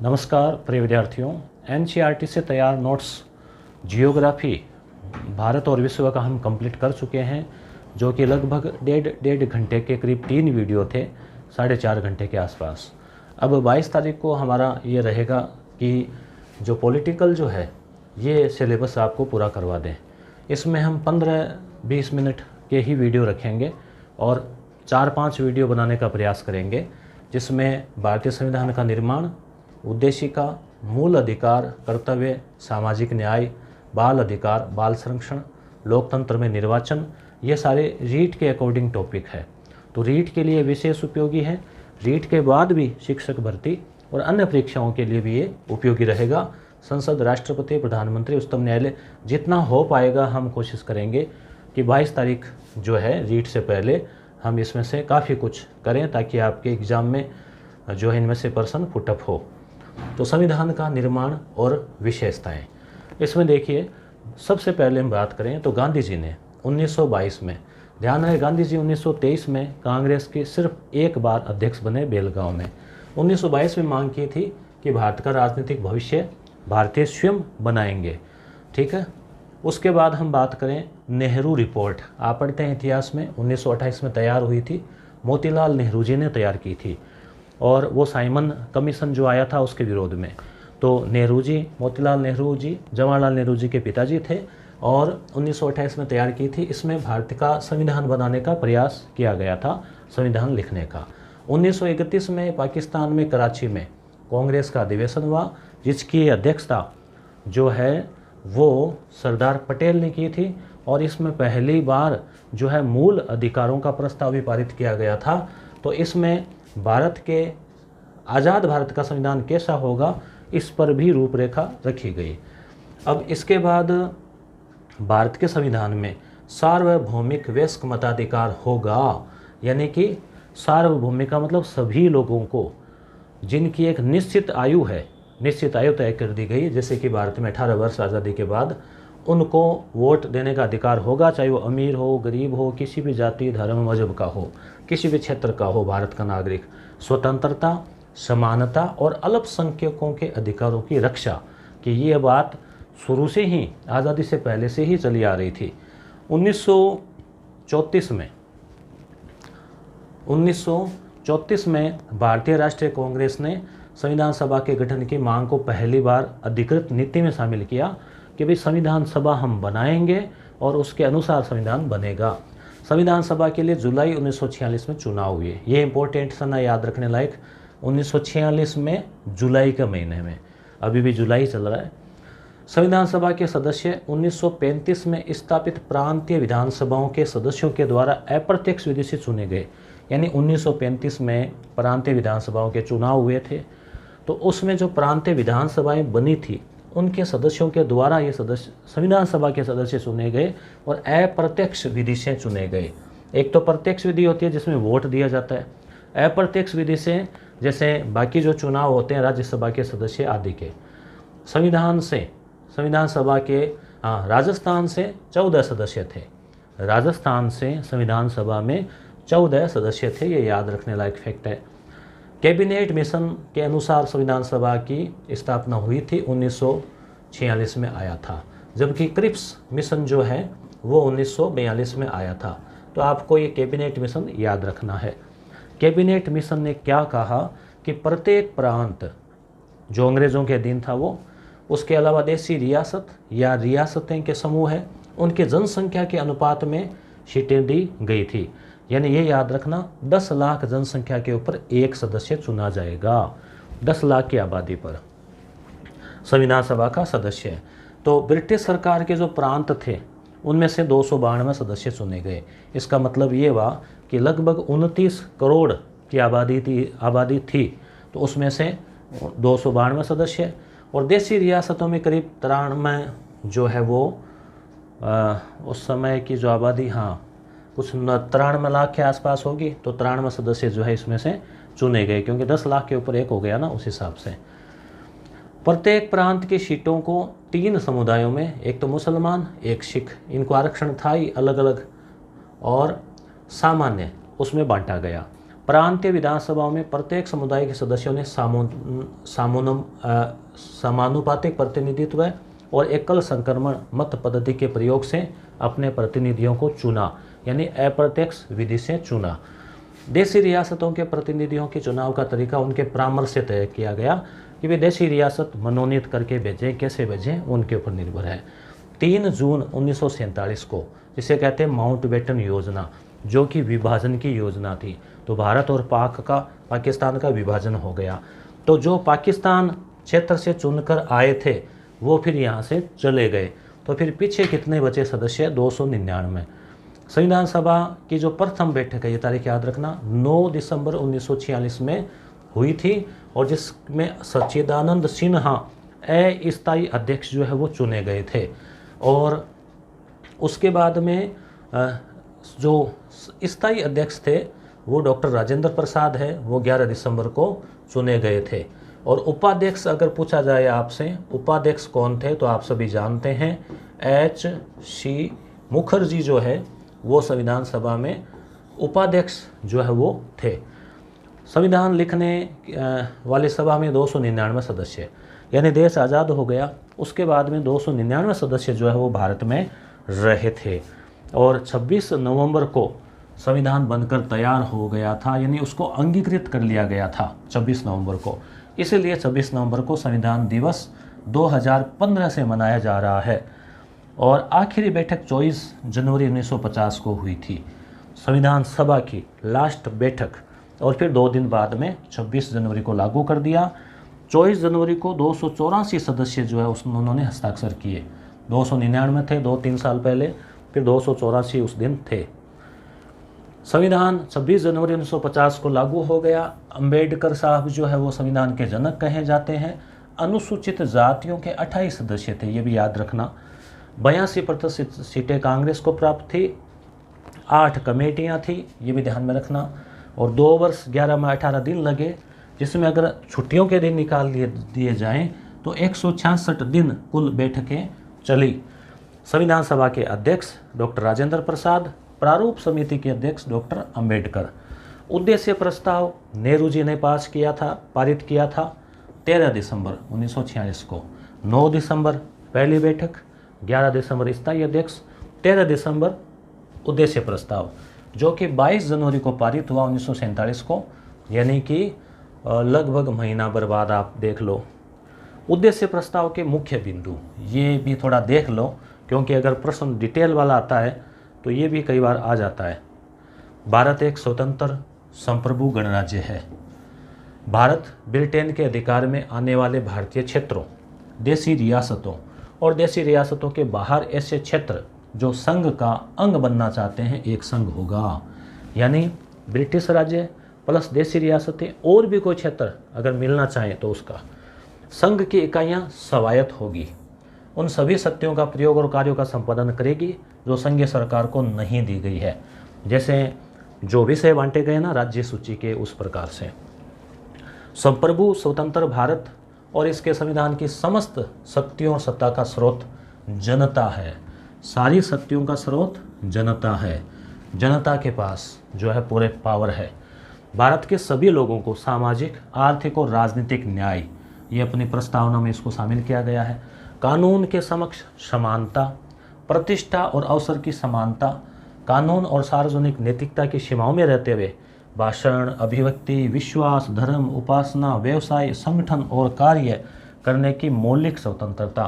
नमस्कार प्रिय विद्यार्थियों, एनसीईआरटी से तैयार नोट्स जियोग्राफी भारत और विश्व का हम कंप्लीट कर चुके हैं, जो कि लगभग डेढ़ घंटे के करीब 3 वीडियो थे, 4.5 घंटे के आसपास। अब 22 तारीख को हमारा ये रहेगा कि जो पॉलिटिकल जो है ये सिलेबस आपको पूरा करवा दें। इसमें हम 15-20 मिनट के ही वीडियो रखेंगे और 4-5 वीडियो बनाने का प्रयास करेंगे, जिसमें भारतीय संविधान का निर्माण, उद्देशिका, मूल अधिकार, कर्तव्य, सामाजिक न्याय, बाल अधिकार, बाल संरक्षण, लोकतंत्र में निर्वाचन, ये सारे रीट के अकॉर्डिंग टॉपिक है। तो रीट के लिए विशेष उपयोगी है। रीट के बाद भी शिक्षक भर्ती और अन्य परीक्षाओं के लिए भी ये उपयोगी रहेगा। संसद, राष्ट्रपति, प्रधानमंत्री, उच्चतम न्यायालय, जितना हो पाएगा हम कोशिश करेंगे कि 22 तारीख जो है रीट से पहले हम इसमें से काफ़ी कुछ करें, ताकि आपके एग्ज़ाम में जो है इनमें से पर्सन पुटअप हो। तो संविधान का निर्माण और विशेषताएं, इसमें देखिए सबसे पहले हम बात करें तो गांधी जी ने 1922 में, ध्यान रहे गांधी जी 1923 में कांग्रेस के सिर्फ एक बार अध्यक्ष बने बेलगांव में। 1922 में मांग की थी कि भारत का राजनीतिक भविष्य भारतीय स्वयं बनाएंगे, ठीक है। उसके बाद हम बात करें नेहरू रिपोर्ट, आप पढ़ते हैं इतिहास में, 1928 में तैयार हुई थी, मोतीलाल नेहरू जी ने तैयार की थी, और वो साइमन कमीशन जो आया था उसके विरोध में। तो नेहरू जी, मोतीलाल नेहरू जी जवाहरलाल नेहरू जी के पिताजी थे, और 1928 में तैयार की थी। इसमें भारत का संविधान बनाने का प्रयास किया गया था, संविधान लिखने का। 1931 में पाकिस्तान में कराची में कांग्रेस का अधिवेशन हुआ, जिसकी अध्यक्षता जो है वो सरदार पटेल ने की थी, और इसमें पहली बार जो है मूल अधिकारों का प्रस्ताव भी पारित किया गया था। तो इसमें भारत के आज़ाद भारत का संविधान कैसा होगा, इस पर भी रूपरेखा रखी गई। अब इसके बाद भारत के संविधान में सार्वभौमिक वयस्क मताधिकार होगा, यानी कि सार्वभौमिक का मतलब सभी लोगों को जिनकी एक निश्चित आयु है, निश्चित आयु तय कर दी गई, जैसे कि भारत में 18 वर्ष आज़ादी के बाद उनको वोट देने का अधिकार होगा, चाहे वो अमीर हो, गरीब हो, किसी भी जाति, धर्म, मजहब का हो, किसी भी क्षेत्र का हो, भारत का नागरिक। स्वतंत्रता, समानता और अल्पसंख्यकों के अधिकारों की रक्षा की ये बात शुरू से ही, आज़ादी से पहले से ही चली आ रही थी। 1934 में भारतीय राष्ट्रीय कांग्रेस ने संविधान सभा के गठन की मांग को पहली बार अधिकृत नीति में शामिल किया कि भाई संविधान सभा हम बनाएंगे और उसके अनुसार संविधान बनेगा। संविधान सभा के लिए जुलाई 1946 में चुनाव हुए। ये इंपॉर्टेंट सन है, याद रखने लायक। 1946 में जुलाई के महीने में, अभी भी जुलाई चल रहा है। संविधान सभा के सदस्य 1935 में स्थापित प्रांतीय विधानसभाओं के सदस्यों के द्वारा अप्रत्यक्ष विधि से चुने गए। यानी 1935 में प्रांतीय विधानसभाओं के चुनाव हुए थे, तो उसमें जो प्रांतीय विधानसभाएं बनी थी उनके सदस्यों के द्वारा ये सदस्य संविधान सभा के सदस्य चुने गए और अप्रत्यक्ष विधि से चुने गए। एक तो प्रत्यक्ष विधि होती है जिसमें वोट दिया जाता है, अप्रत्यक्ष विधि से जैसे बाकी जो चुनाव होते हैं राज्यसभा के सदस्य आदि के। संविधान सभा के राजस्थान से 14 सदस्य थे, राजस्थान से संविधान सभा में 14 सदस्य थे, ये याद रखने लायक फैक्ट है। कैबिनेट मिशन के अनुसार संविधान सभा की स्थापना हुई थी, 1946 में आया था, जबकि क्रिप्स मिशन जो है वो 1942 में आया था। तो आपको ये कैबिनेट मिशन याद रखना है। कैबिनेट मिशन ने क्या कहा कि प्रत्येक प्रांत जो अंग्रेज़ों के अधीन था वो, उसके अलावा देशी रियासत या रियासतें के समूह है, उनके जनसंख्या के अनुपात में सीटें दी गई थी। यानी ये याद रखना, 10 लाख जनसंख्या के ऊपर एक सदस्य चुना जाएगा, 10 लाख की आबादी पर संविधान सभा का सदस्य। तो ब्रिटिश सरकार के जो प्रांत थे उनमें से 292 सदस्य चुने गए। इसका मतलब ये हुआ कि लगभग 29 करोड़ की आबादी थी, तो उसमें से 292 सदस्य, और देशी रियासतों में करीब 93 जो है वो उस समय की जो आबादी कुछ 93 लाख के आसपास होगी। तो 93 सदस्य जो है इसमें से चुने गए, क्योंकि 10 लाख के ऊपर एक हो गया ना, उस हिसाब से। प्रत्येक प्रांत की सीटों को 3 समुदायों में, एक तो मुसलमान, एक सिख, इनको आरक्षण था ही अलग अलग, और सामान्य उसमें बांटा गया। प्रांतीय विधानसभाओं में प्रत्येक समुदाय के सदस्यों ने समानुपातिक प्रतिनिधित्व और एकल संक्रमण मत पद्धति के प्रयोग से अपने प्रतिनिधियों को चुना, यानी अप्रत्यक्ष विधि से चुना। देशी रियासतों के प्रतिनिधियों के चुनाव का तरीका उनके परामर्श से तय किया गया कि वे देशी रियासत मनोनीत करके भेजें, कैसे भेजें उनके ऊपर निर्भर है। 3 जून 1947 को, जिसे कहते हैं माउंटबेटन योजना, जो कि विभाजन की योजना थी, तो भारत और पाकिस्तान का विभाजन हो गया। तो जो पाकिस्तान क्षेत्र से चुनकर आए थे वो फिर यहाँ से चले गए। तो फिर पीछे कितने बचे सदस्य? 299। संविधान सभा की जो प्रथम बैठक है, ये तारीख याद रखना, 9 दिसंबर 1946 में हुई थी, और जिसमें सच्चिदानंद सिन्हा अस्थायी अध्यक्ष जो है वो चुने गए थे। और उसके बाद में जो स्थायी अध्यक्ष थे वो डॉक्टर राजेंद्र प्रसाद है, वो 11 दिसंबर को चुने गए थे। और उपाध्यक्ष अगर पूछा जाए आपसे, उपाध्यक्ष कौन थे, तो आप सभी जानते हैं H.C. मुखर्जी जो है वो संविधान सभा में उपाध्यक्ष जो है वो थे। संविधान लिखने वाली सभा में 299 सदस्य, यानी देश आज़ाद हो गया उसके बाद में 299 सदस्य जो है वो भारत में रहे थे। और 26 नवंबर को संविधान बनकर तैयार हो गया था, यानी उसको अंगीकृत कर लिया गया था 26 नवंबर को। इसलिए 26 नवंबर को संविधान दिवस 2015 से मनाया जा रहा है। और आखिरी बैठक 24 जनवरी 1950 को हुई थी, संविधान सभा की लास्ट बैठक। और फिर 2 दिन बाद में 26 जनवरी को लागू कर दिया। 24 जनवरी को 284 सदस्य जो है उन्होंने हस्ताक्षर किए। 299 थे 2-3 साल पहले, फिर 284 उस दिन थे। संविधान 26 जनवरी 1950 को लागू हो गया। अंबेडकर साहब जो है वो संविधान के जनक कहे जाते हैं। अनुसूचित जातियों के 28 सदस्य थे, ये भी याद रखना। 82% सीटें कांग्रेस को प्राप्त थी। 8 कमेटियाँ थी, ये भी ध्यान में रखना। और 2 वर्ष 11 माह 18 दिन लगे, जिसमें अगर छुट्टियों के दिन निकाल दिए जाएं तो 166 दिन कुल बैठकें चली। संविधान सभा के अध्यक्ष डॉक्टर राजेंद्र प्रसाद, प्रारूप समिति के अध्यक्ष डॉक्टर अंबेडकर। उद्देश्य प्रस्ताव नेहरू जी ने पारित किया था 13 दिसंबर 1946 को। 9 दिसंबर पहली बैठक, 11 दिसंबर स्थायी अध्यक्ष, 13 दिसंबर उद्देश्य प्रस्ताव, जो कि 22 जनवरी को पारित हुआ 1947 को, यानी कि लगभग महीना भर बाद आप देख लो। उद्देश्य प्रस्ताव के मुख्य बिंदु ये भी थोड़ा देख लो, क्योंकि अगर प्रश्न डिटेल वाला आता है तो ये भी कई बार आ जाता है। भारत एक स्वतंत्र संप्रभु गणराज्य है। भारत ब्रिटेन के अधिकार में आने वाले भारतीय क्षेत्रों, देशी रियासतों और देशी रियासतों के बाहर ऐसे क्षेत्र जो संघ का अंग बनना चाहते हैं, एक संघ होगा। यानी ब्रिटिश राज्य प्लस देशी रियासतें और भी कोई क्षेत्र अगर मिलना चाहें तो उसका संघ की इकाइयाँ स्वायत्त होगी। उन सभी शक्तियों का प्रयोग और कार्यों का संपादन करेगी जो संघीय सरकार को नहीं दी गई है। जैसे जो विषय बांटे गए ना राज्य सूची के, उस प्रकार से संप्रभु स्वतंत्र भारत और इसके संविधान की समस्त शक्तियों और सत्ता का स्रोत जनता है। सारी शक्तियों का स्रोत जनता है। जनता के पास जो है पूरे पावर है। भारत के सभी लोगों को सामाजिक, आर्थिक और राजनीतिक न्याय, ये अपनी प्रस्तावना में इसको शामिल किया गया है। कानून के समक्ष समानता, प्रतिष्ठा और अवसर की समानता, कानून और सार्वजनिक नैतिकता की सीमाओं में रहते हुए भाषण, अभिव्यक्ति, विश्वास, धर्म, उपासना, व्यवसाय, संगठन और कार्य करने की मौलिक स्वतंत्रता।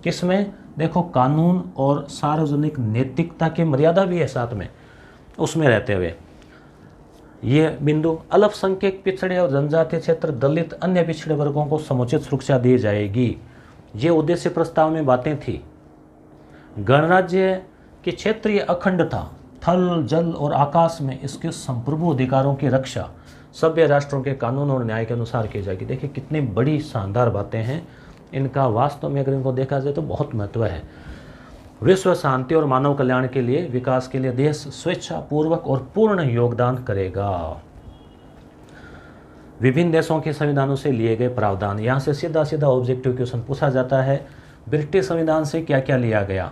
किसमें? देखो, कानून और सार्वजनिक नैतिकता की मर्यादा भी है साथ में, उसमें रहते हुए। ये बिंदु अल्पसंख्यक, पिछड़े और जनजातीय क्षेत्र, दलित, अन्य पिछड़े वर्गों को समुचित सुरक्षा दी जाएगी। ये उद्देश्य प्रस्ताव में बातें थी। गणराज्य की क्षेत्रीय अखंडता, थल, जल और आकाश में इसके संप्रभु अधिकारों की रक्षा सभ्य राष्ट्रों के कानून और न्याय के अनुसार की जाएगी। देखिए कितनी बड़ी शानदार बातें हैं। इनका वास्तव में अगर इनको देखा जाए तो बहुत महत्व है। विश्व शांति और मानव कल्याण के लिए, विकास के लिए देश स्वेच्छापूर्वक और पूर्ण योगदान करेगा। विभिन्न देशों के संविधानों से लिए गए प्रावधान, यहाँ से सीधा सीधा ऑब्जेक्टिव क्वेश्चन पूछा जाता है। ब्रिटिश संविधान से क्या क्या लिया गया?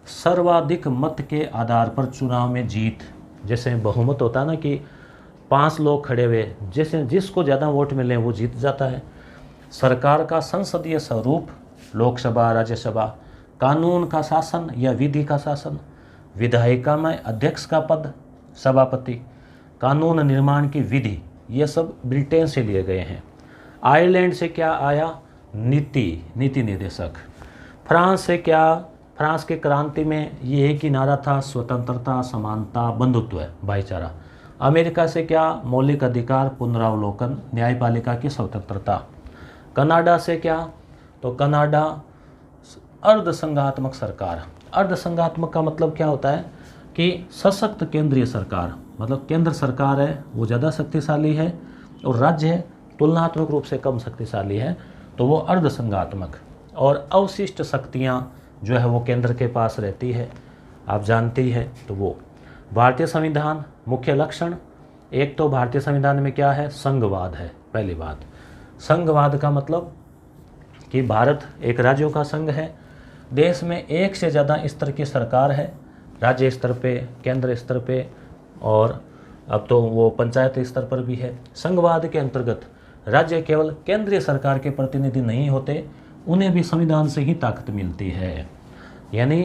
सर्वाधिक मत के आधार पर चुनाव में जीत, जैसे बहुमत होता है ना कि 5 लोग खड़े हुए, जिसको ज़्यादा वोट मिले वो जीत जाता है। सरकार का संसदीय स्वरूप, लोकसभा, राज्यसभा, कानून का शासन या विधि का शासन, विधायिका में अध्यक्ष का पद, सभापति, कानून निर्माण की विधि, ये सब ब्रिटेन से लिए गए हैं। आयरलैंड से क्या आया? नीति निर्देशक। फ्रांस से क्या? फ्रांस के क्रांति में ये एक ही नारा था, स्वतंत्रता, समानता, बंधुत्व, भाईचारा। अमेरिका से क्या? मौलिक अधिकार, पुनरावलोकन, न्यायपालिका की स्वतंत्रता। कनाडा से क्या? तो कनाडा अर्धसंघात्मक सरकार। अर्धसंघात्मक का मतलब क्या होता है कि सशक्त केंद्रीय सरकार, मतलब केंद्र सरकार है वो ज़्यादा शक्तिशाली है और राज्य है तुलनात्मक रूप से कम शक्तिशाली है, तो वो अर्धसंघात्मक। और अवशिष्ट शक्तियाँ जो है वो केंद्र के पास रहती है, आप जानती है। तो वो भारतीय संविधान, मुख्य लक्षण, एक तो भारतीय संविधान में क्या है? संघवाद है। पहली बात, संघवाद का मतलब कि भारत एक राज्यों का संघ है, देश में एक से ज़्यादा स्तर की सरकार है, राज्य स्तर पे, केंद्र स्तर पे, और अब तो वो पंचायत स्तर पर भी है। संघवाद के अंतर्गत राज्य केवल केंद्रीय सरकार के प्रतिनिधि नहीं होते, उन्हें भी संविधान से ही ताकत मिलती है। यानी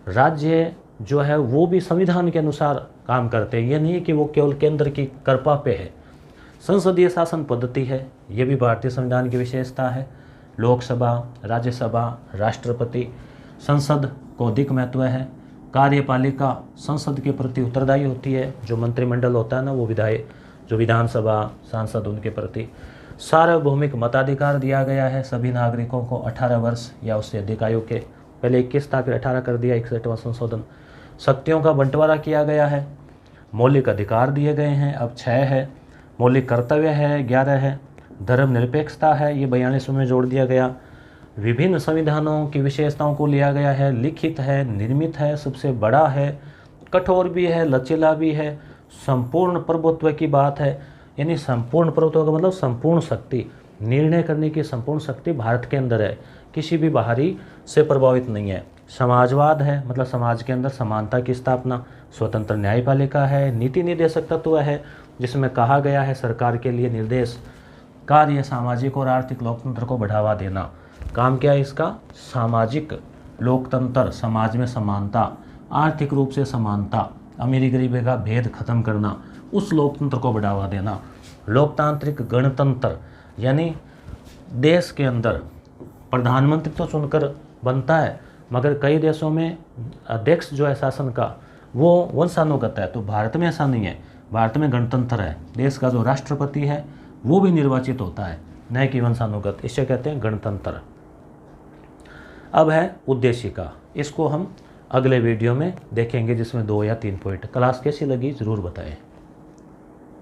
राज्य जो है वो भी संविधान के अनुसार काम करते हैं, ये नहीं कि वो केवल केंद्र की कृपा पे है। संसदीय शासन पद्धति है, ये भी भारतीय संविधान की विशेषता है। लोकसभा, राज्यसभा, राष्ट्रपति, संसद को अधिक महत्व है। कार्यपालिका संसद के प्रति उत्तरदायी होती है, जो मंत्रिमंडल होता है ना वो जो विधानसभा, सांसद, उनके प्रति। सार्वभौमिक मताधिकार दिया गया है सभी नागरिकों को 18 वर्ष या उससे अधिक आयु के, पहले 21 था फिर 18 कर दिया, 61वां संशोधन। शक्तियों का बंटवारा किया गया है। मौलिक अधिकार दिए गए हैं, अब 6 है। मौलिक कर्तव्य है, 11 है। धर्मनिरपेक्षता है, ये 42 में जोड़ दिया गया। विभिन्न संविधानों की विशेषताओं को लिया गया है, लिखित है, निर्मित है, सबसे बड़ा है, कठोर भी है, लचीला भी है। संपूर्ण प्रभुत्व की बात है, यानी संपूर्ण प्रभुत्व का मतलब संपूर्ण शक्ति, निर्णय करने की संपूर्ण शक्ति भारत के अंदर है, किसी भी बाहरी से प्रभावित नहीं है। समाजवाद है, मतलब समाज के अंदर समानता की स्थापना। स्वतंत्र न्यायपालिका है। नीति निर्देशक तत्व है, जिसमें कहा गया है सरकार के लिए निर्देश कार्य सामाजिक और आर्थिक लोकतंत्र को बढ़ावा देना। काम क्या है इसका? सामाजिक लोकतंत्र, समाज में समानता, आर्थिक रूप से समानता, अमीरी गरीबी का भेद खत्म करना, उस लोकतंत्र को बढ़ावा देना। लोकतांत्रिक गणतंत्र, यानी देश के अंदर प्रधानमंत्री तो चुनकर बनता है, मगर कई देशों में अध्यक्ष जो है शासन का वो वंशानुगत है, तो भारत में ऐसा नहीं है। भारत में गणतंत्र है, देश का जो राष्ट्रपति है वो भी निर्वाचित होता है, न कि वंशानुगत, इसे कहते हैं गणतंत्र। अब है उद्देशिका, इसको हम अगले वीडियो में देखेंगे, जिसमें 2 या 3 पॉइंट। क्लास कैसी लगी ज़रूर बताएं।